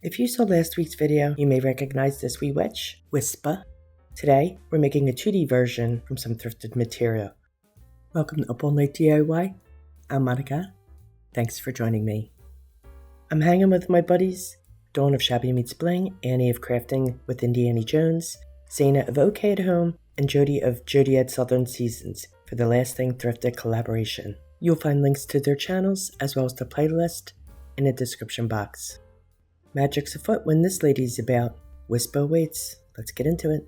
If you saw last week's video, you may recognize this wee witch, Whispa. Today, we're making a 2D version from some thrifted material. Welcome to Up All Night DIY. I'm Monica. Thanks for joining me. I'm hanging with my buddies, Dawn of Shabby Meets Bling, Annie of Crafting with Indiana Jones, Zana of OK at Home, and Jody of Jody at Southern Seasons for the Last Thing Thrifted collaboration. You'll find links to their channels as well as the playlist in the description box. Magic's afoot when this lady's about. Whispa waits. Let's get into it.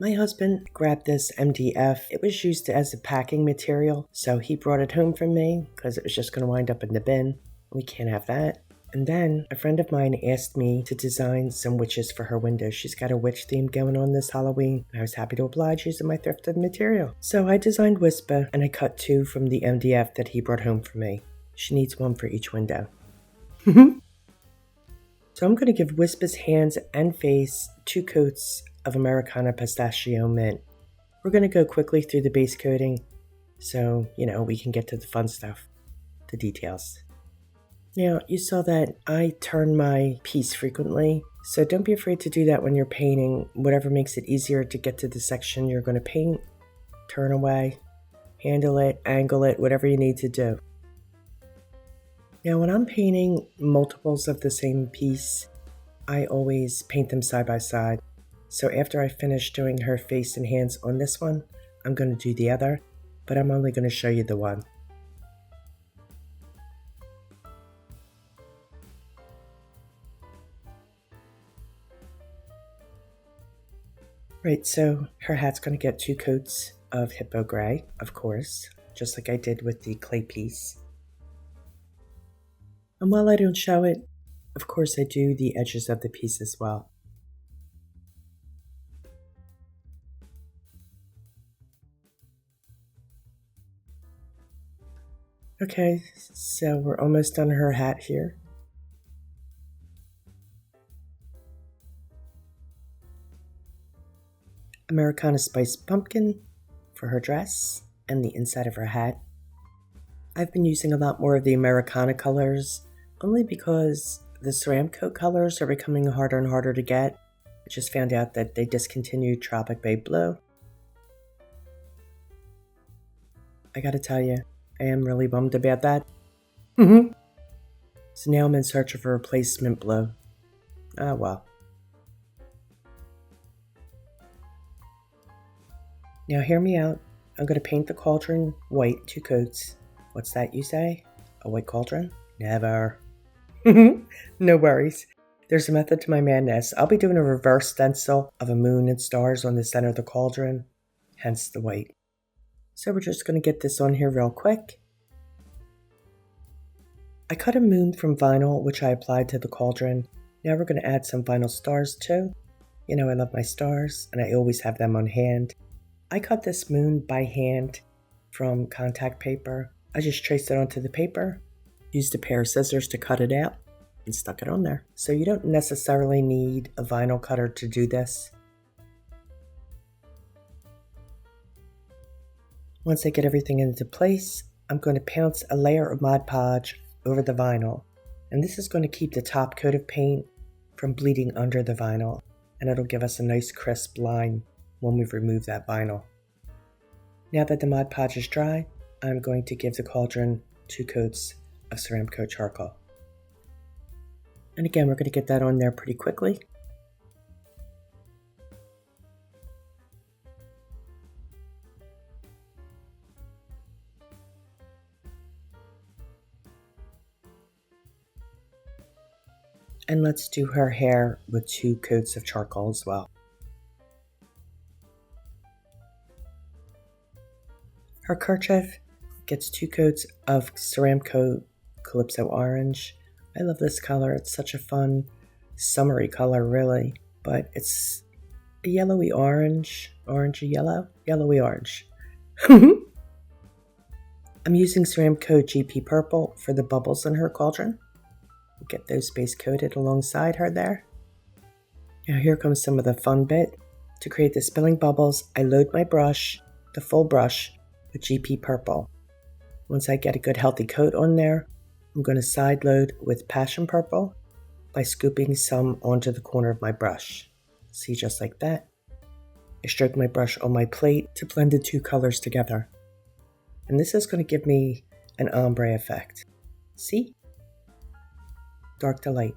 My husband grabbed this MDF. It was used as a packing material, so he brought it home for me because it was just going to wind up in the bin. We can't have that. And then a friend of mine asked me to design some witches for her window. She's got a witch theme going on this Halloween. I was happy to oblige using my thrifted material. So I designed Whispa and I cut two from the MDF that he brought home for me. She needs one for each window. So I'm going to give Whispa's hands and face 2 coats of Americana Pistachio Mint. We're going to go quickly through the base coating so, we can get to the fun stuff, the details. Now, you saw that I turn my piece frequently, so don't be afraid to do that when you're painting. Whatever makes it easier to get to the section you're going to paint, turn away, handle it, angle it, whatever you need to do. Now, when I'm painting multiples of the same piece, I always paint them side by side. So after I finish doing her face and hands on this one, I'm going to do the other, but I'm only going to show you the one. Right, so her hat's going to get 2 coats of Hippo Grey, of course, just like I did with the clay piece. And while I don't show it, of course I do the edges of the piece as well. Okay, so we're almost done her hat here. Americana Spiced Pumpkin for her dress and the inside of her hat. I've been using a lot more of the Americana colors, only because the CERAMCOAT colors are becoming harder and harder to get. I just found out that they discontinued Tropic Bay Blue. I gotta tell you, I am really bummed about that. So now I'm in search of a replacement blue. Ah well. Now hear me out. I'm going to paint the cauldron white 2 coats. What's that you say? A white cauldron? Never. No worries. There's a method to my madness. I'll be doing a reverse stencil of a moon and stars on the center of the cauldron, hence the white. So we're just going to get this on here real quick. I cut a moon from vinyl, which I applied to the cauldron. Now we're going to add some vinyl stars too. I love my stars, and I always have them on hand. I cut this moon by hand from contact paper. I just traced it onto the paper, used a pair of scissors to cut it out, and stuck it on there. So you don't necessarily need a vinyl cutter to do this. Once I get everything into place, I'm going to pounce a layer of Mod Podge over the vinyl. And this is going to keep the top coat of paint from bleeding under the vinyl. And it'll give us a nice crisp line when we remove that vinyl. Now that the Mod Podge is dry, I'm going to give the cauldron 2 coats of CERAMCOAT charcoal. And again, we're going to get that on there pretty quickly. And let's do her hair with 2 coats of charcoal as well. Her kerchief gets 2 coats of CERAMCOAT Calypso Orange. I love this color. It's such a fun, summery color, really. But it's a yellowy orange. Orangey yellow? Yellowy orange. I'm using CERAMCOAT GP Purple for the bubbles in her cauldron. Get those base coated alongside her there. Now here comes some of the fun bit. To create the spilling bubbles, I load my brush, the full brush, with GP Purple. Once I get a good healthy coat on there, I'm going to side load with Passion Purple, by scooping some onto the corner of my brush. See, just like that. I stroke my brush on my plate to blend the two colors together. And this is going to give me an ombre effect. See? Dark to light.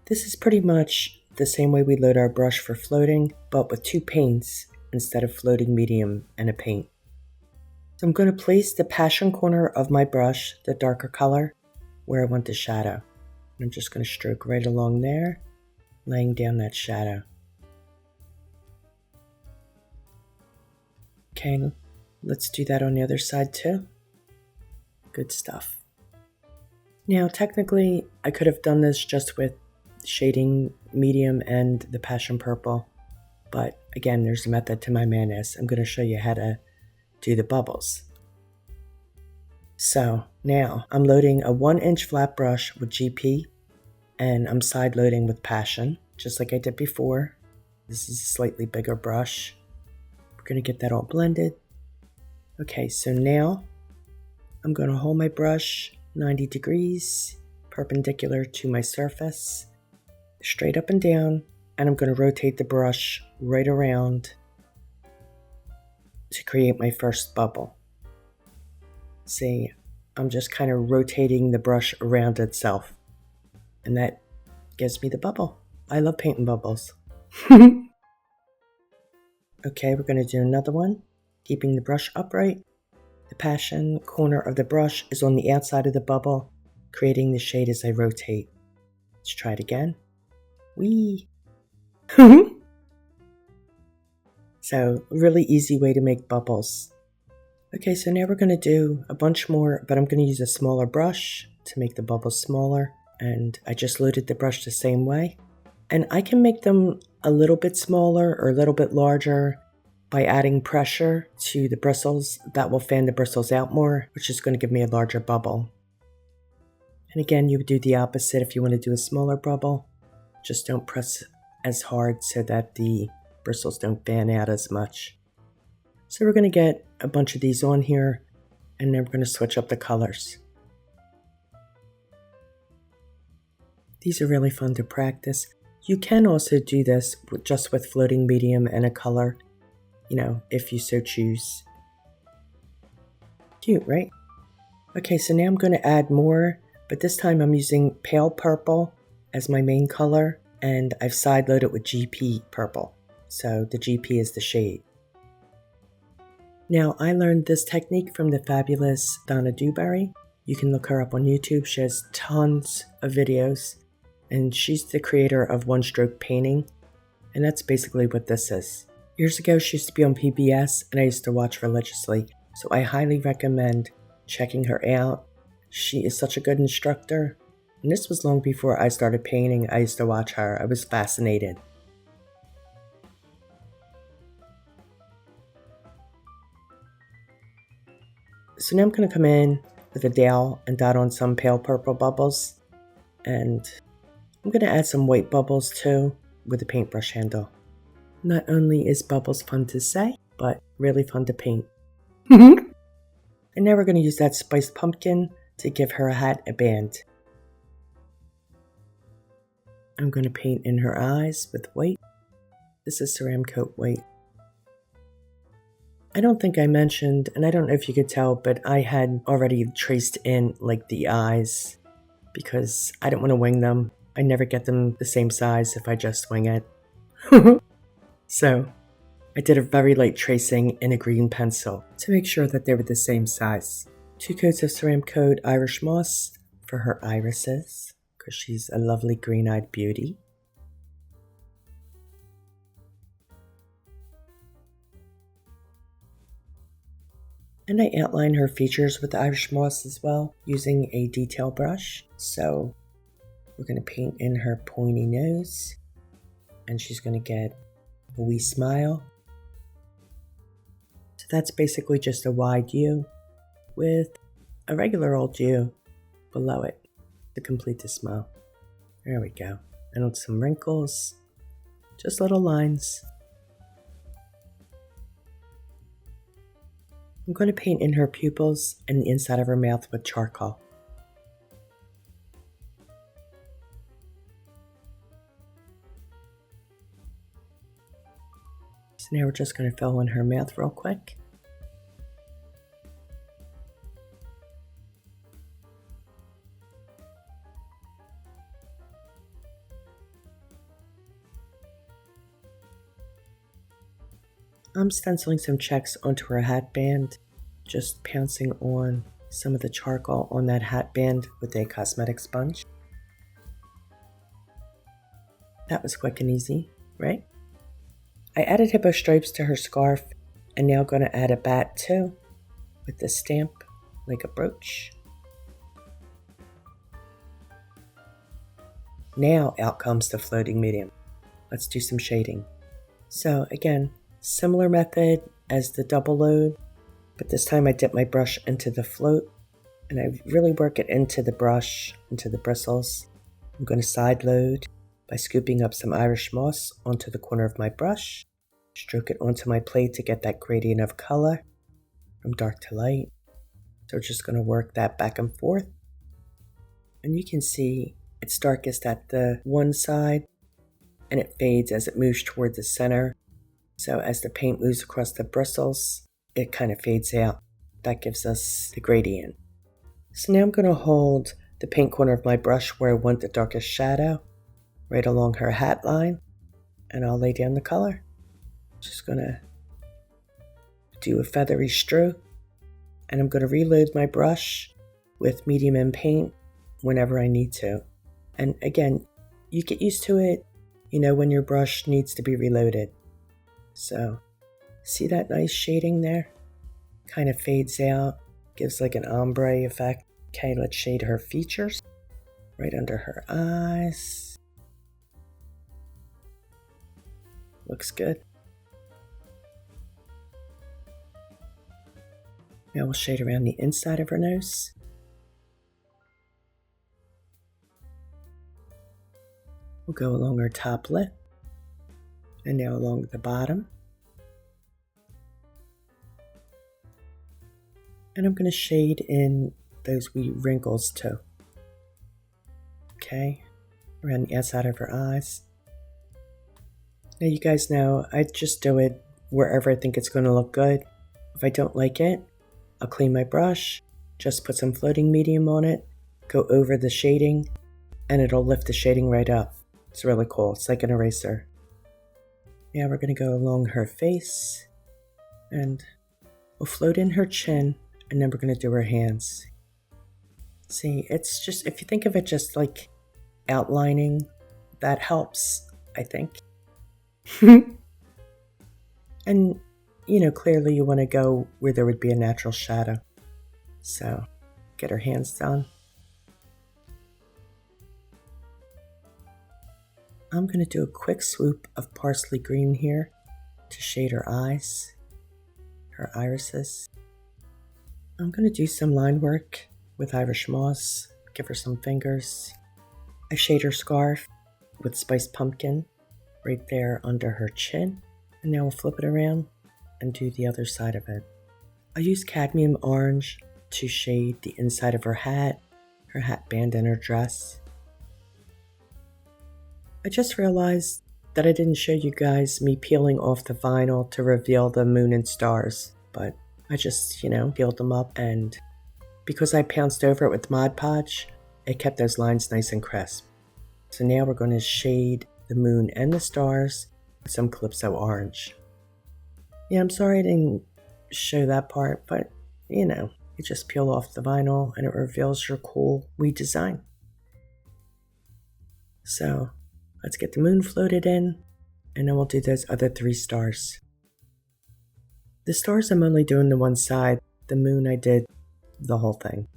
This is pretty much the same way we load our brush for floating, but with two paints instead of floating medium and a paint. So I'm going to place the passion corner of my brush, the darker color, where I want the shadow. And I'm just going to stroke right along there, laying down that shadow. Okay, let's do that on the other side too. Good stuff. Now, technically, I could have done this just with shading medium and the passion purple, but again, there's a method to my madness. I'm going to show you how to do the bubbles. So now I'm loading a 1-inch flat brush with GP, and I'm side loading with passion, just like I did before. This is a slightly bigger brush. We're going to get that all blended. Okay, so now I'm going to hold my brush 90 degrees, perpendicular to my surface, straight up and down, and I'm going to rotate the brush right around to create my first bubble. See, I'm just kind of rotating the brush around itself, and that gives me the bubble. I love painting bubbles. Okay, we're going to do another one, keeping the brush upright. The passion corner of the brush is on the outside of the bubble, creating the shade as I rotate. Let's try it again. Whee! So, really easy way to make bubbles. Okay, so now we're going to do a bunch more, but I'm going to use a smaller brush to make the bubbles smaller. And I just loaded the brush the same way. And I can make them a little bit smaller or a little bit larger by adding pressure to the bristles. That will fan the bristles out more, which is going to give me a larger bubble. And again, you would do the opposite if you want to do a smaller bubble. Just don't press as hard so that the bristles don't fan out as much. So we're going to get a bunch of these on here, and then we're going to switch up the colors. These are really fun to practice. You can also do this just with floating medium and a color, you know, if you so choose. Cute, right? Okay, so now I'm going to add more, but this time I'm using pale purple as my main color, and I've side loaded with GP purple. So the GP is the shade. Now, I learned this technique from the fabulous Donna Dewberry. You can look her up on YouTube. She has tons of videos, and she's the creator of one-stroke painting, and that's basically what this is. Years ago, she used to be on PBS, and I used to watch religiously, so I highly recommend checking her out. She is such a good instructor, and this was long before I started painting. I used to watch her. I was fascinated. So now I'm going to come in with a dowel and dot on some pale purple bubbles, and I'm going to add some white bubbles too with a paintbrush handle. Not only is bubbles fun to say, but really fun to paint. And now we're going to use that spiced pumpkin to give her hat a band. I'm going to paint in her eyes with white. This is CERAMCOAT white. I don't think I mentioned, and I don't know if you could tell, but I had already traced in like the eyes because I don't want to wing them. I never get them the same size if I just wing it. So I did a very light tracing in a green pencil to make sure that they were the same size. 2 coats of CERAMCOAT Irish Moss for her irises because she's a lovely green-eyed beauty. And I outline her features with Irish Moss as well, using a detail brush. So we're going to paint in her pointy nose, and she's going to get a wee smile. So that's basically just a wide U with a regular old U below it to complete the smile. There we go. And with some wrinkles, just little lines. I'm going to paint in her pupils and the inside of her mouth with charcoal. So now we're just going to fill in her mouth real quick. I'm stenciling some checks onto her hat band, just pouncing on some of the charcoal on that hat band with a cosmetic sponge. That was quick and easy, right? I added hippo stripes to her scarf, and now going to add a bat too, with the stamp like a brooch. Now out comes the floating medium. Let's do some shading. So again, similar method as the double load, but this time I dip my brush into the float and I really work it into the brush, into the bristles. I'm going to side load by scooping up some Irish moss onto the corner of my brush, stroke it onto my plate to get that gradient of color from dark to light. So we're just going to work that back and forth. And you can see it's darkest at the one side and it fades as it moves toward the center. So as the paint moves across the bristles, it kind of fades out. That gives us the gradient. So now I'm going to hold the paint corner of my brush where I want the darkest shadow, right along her hat line, and I'll lay down the color. Just going to do a feathery stroke, and I'm going to reload my brush with medium end paint whenever I need to. And again, you get used to it, you know, when your brush needs to be reloaded. So, see that nice shading there? Kind of fades out, gives like an ombre effect. Okay, let's shade her features right under her eyes. Looks good. Now we'll shade around the inside of her nose. We'll go along her top lip. And now along the bottom. And I'm going to shade in those wee wrinkles too. Okay, around the outside of her eyes. Now you guys know I just do it wherever I think it's going to look good. If I don't like it, I'll clean my brush, just put some floating medium on it, go over the shading, and it'll lift the shading right up. It's really cool. It's like an eraser. Now we're going to go along her face, and we'll float in her chin, and then we're going to do her hands. See, it's just, if you think of it just like outlining, that helps, I think. And, you know, clearly you want to go where there would be a natural shadow. So, get her hands done. I'm going to do a quick swoop of parsley green here to shade her eyes, her irises. I'm going to do some line work with Irish moss, give her some fingers. I shade her scarf with spiced pumpkin right there under her chin. And now we'll flip it around and do the other side of it. I use Cadmium Orange to shade the inside of her hat band, and her dress. I just realized that I didn't show you guys me peeling off the vinyl to reveal the moon and stars, but I just, peeled them up, and because I pounced over it with Mod Podge, it kept those lines nice and crisp. So now we're going to shade the moon and the stars with some Calypso Orange. Yeah, I'm sorry I didn't show that part, but, you just peel off the vinyl and it reveals your cool wee design. So, let's get the moon floated in, and then we'll do those other 3 stars. The stars I'm only doing the one side, the moon I did the whole thing.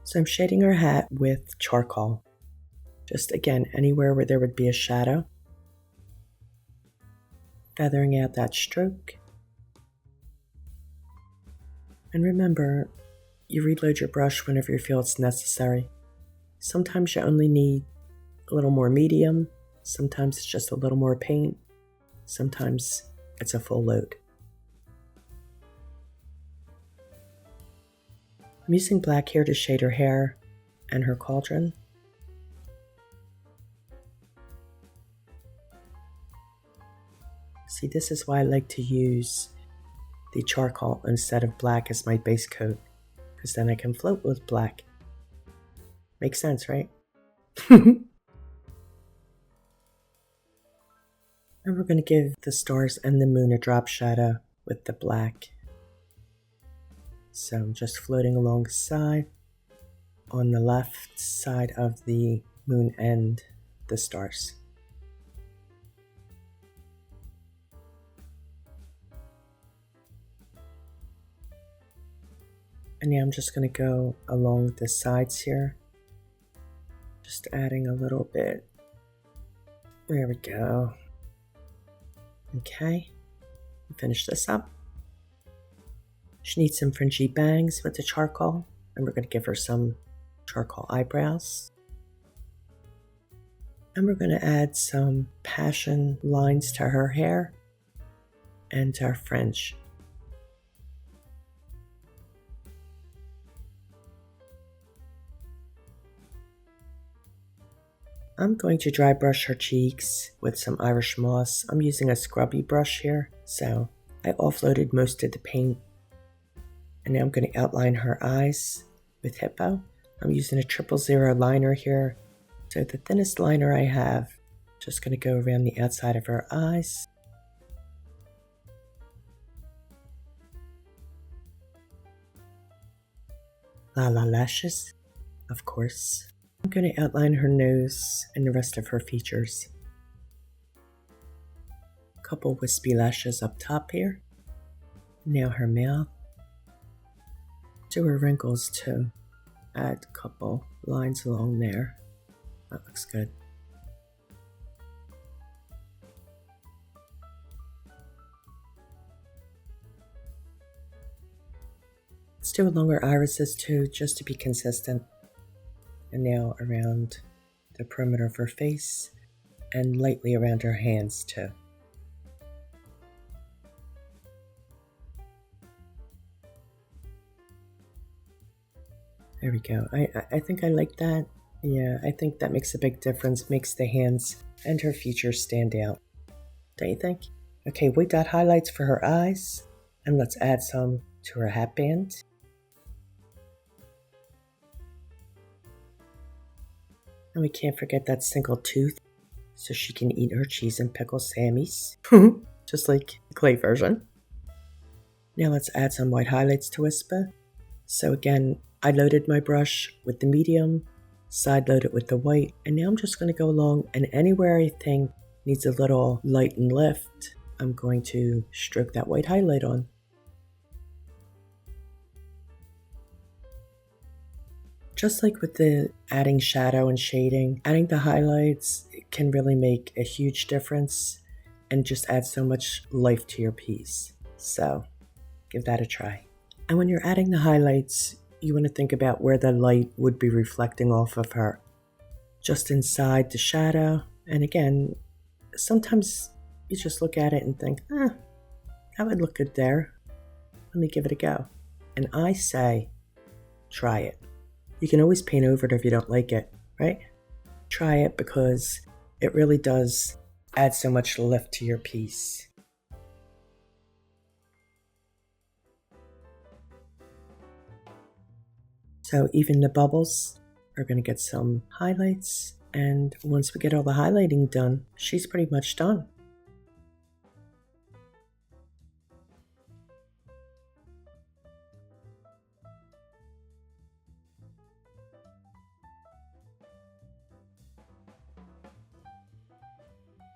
So I'm shading her hat with charcoal. Just again, anywhere where there would be a shadow. Feathering out that stroke. And remember, you reload your brush whenever you feel it's necessary. Sometimes you only need a little more medium, sometimes it's just a little more paint, sometimes it's a full load. I'm using black here to shade her hair and her cauldron. See, this is why I like to use the charcoal instead of black as my base coat, because then I can float with black. Makes sense, right? And we're going to give the stars and the moon a drop shadow with the black. So I'm just floating alongside on the left side of the moon and the stars. And now I'm just going to go along the sides here. Just adding a little bit. There we go. Okay. Finish this up. She needs some fringy bangs with the charcoal. And we're going to give her some charcoal eyebrows. And we're going to add some passion lines to her hair and to her fringe. I'm going to dry brush her cheeks with some Irish moss. I'm using a scrubby brush here, so I offloaded most of the paint. And now I'm going to outline her eyes with Hippo. I'm using a 000 liner here. So the thinnest liner I have, just going to go around the outside of her eyes. La lashes, of course. I'm going to outline her nose and the rest of her features. A couple wispy lashes up top here. Now her mouth. Do her wrinkles too. Add a couple lines along there. That looks good. Let's do along her irises too, just to be consistent. And now around the perimeter of her face and lightly around her hands too. There we go. I think I like that. Yeah, I think that makes a big difference, makes the hands and her features stand out. Don't you think? Okay, we got highlights for her eyes, and let's add some to her hat band. And we can't forget that single tooth, so she can eat her cheese and pickle Sammys, just like the clay version. Now let's add some white highlights to Whispa. So again, I loaded my brush with the medium, side loaded with the white, and now I'm just going to go along, and anywhere I think needs a little light and lift, I'm going to stroke that white highlight on. Just like with the adding shadow and shading, adding the highlights can really make a huge difference and just add so much life to your piece. So give that a try. And when you're adding the highlights, you want to think about where the light would be reflecting off of her. Just inside the shadow. And again, sometimes you just look at it and think, that would look good there. Let me give it a go. And I say, try it. You can always paint over it if you don't like it, right? Try it because it really does add so much lift to your piece. So even the bubbles are going to get some highlights. And once we get all the highlighting done, she's pretty much done.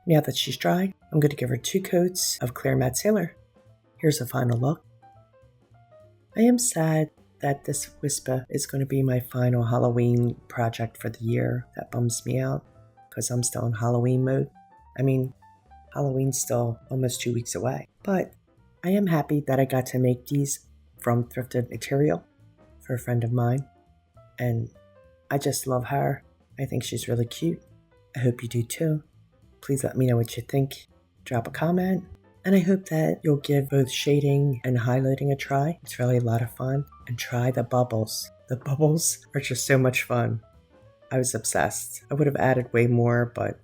Now that she's dry, I'm going to give her 2 coats of Clear Matte Sailor. Here's a final look. I am sad that this Whispa is going to be my final Halloween project for the year. That bums me out because I'm still in Halloween mode. I mean, Halloween's still almost 2 weeks away. But I am happy that I got to make these from thrifted material for a friend of mine. And I just love her. I think she's really cute. I hope you do too. Please let me know what you think. Drop a comment. And I hope that you'll give both shading and highlighting a try. It's really a lot of fun. And try the bubbles. The bubbles are just so much fun. I was obsessed. I would have added way more, but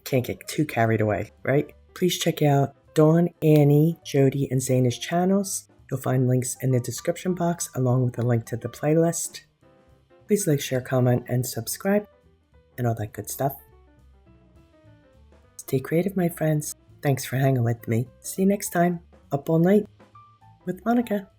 can't get too carried away, right? Please check out Dawn, Annie, Jody, and Zana's channels. You'll find links in the description box along with a link to the playlist. Please like, share, comment, and subscribe, and all that good stuff. Stay creative, my friends. Thanks for hanging with me. See you next time. Up all night with Monica.